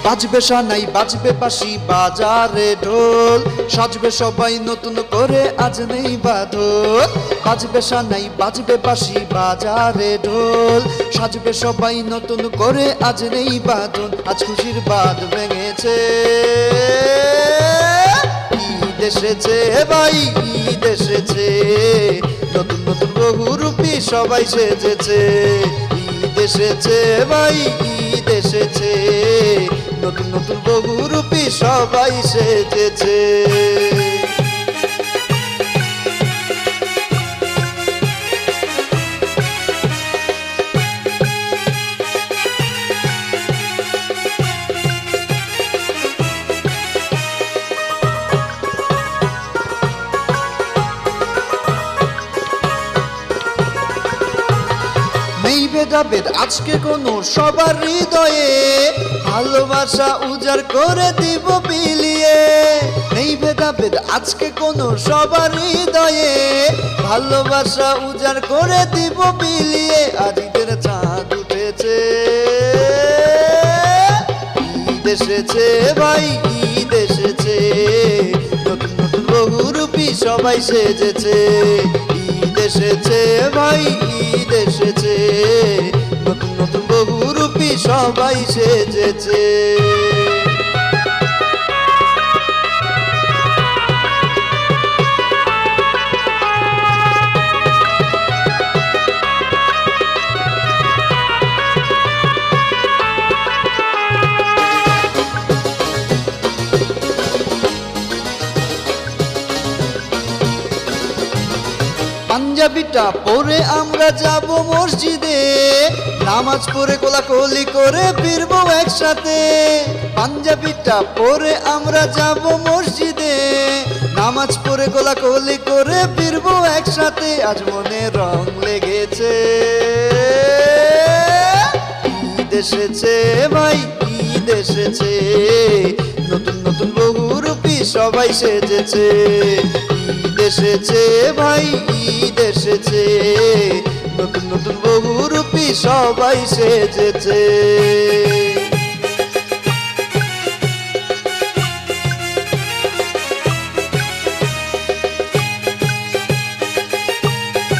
বাজবে সানাই বাজবে বাঁশি বাজারে ঢোল, সাজবে সবাই নতুন করে আজ নেই বাঁধন। বাজবে সানাই বাজবে বাঁশি বাজারে ঢোল, সাজবে সবাই নতুন করে আজ নেই বাঁধন। আজ খুশির বাঁধ ভেঙেছে, ঈদ এসেছে ভাই ঈদ এসেছে, নতুন নতুন বহুরূপী সবাই সেজেছে। ঈদ এসেছে ভাই ঈদ এসেছে, নতুন নতুন বহুরূপী সবাই সেজেছে। নেই ভেদাভেদ আজকে কোনো সবার হৃদয়ে, ভালোবাসা উজাড় করে দিব বিলিয়ে। নেই ভেদাভেদ আজকে কোনো সবার হৃদয়ে, ভালোবাসা উজাড় করে দিব বিলিয়ে। আজ ঈদের চাঁদ উঠেছে, ঈদ এসেছে ভাই ঈদ এসেছে, নতুন নতুন বহুরূপী সবাই সেজেছে। ঈদ এসেছে ভাই ঈদ এসেছে, নতুন নতুন বহুরূপী সবাই সেজেছে। পাঞ্জাবিটা পরে আমরা যাব মসজিদে, নামাজ পড়ে কোলাকুলি করে ফিরবো একসাথে। পাঞ্জাবিটা পরে আমরা যাব মসজিদে, নামাজ পড়ে কোলাকুলি করে ফিরবো একসাথে। আজ মনে রং লেগেছে, ঈদ এসেছে ভাই ঈদ এসেছে, নতুন নতুন বহুরূপী সবাই সেজেছে। ঈদ এসেছে ভাই ঈদ এসেছে, নতুন নতুন বহুরূপী সবাই সেজেছে।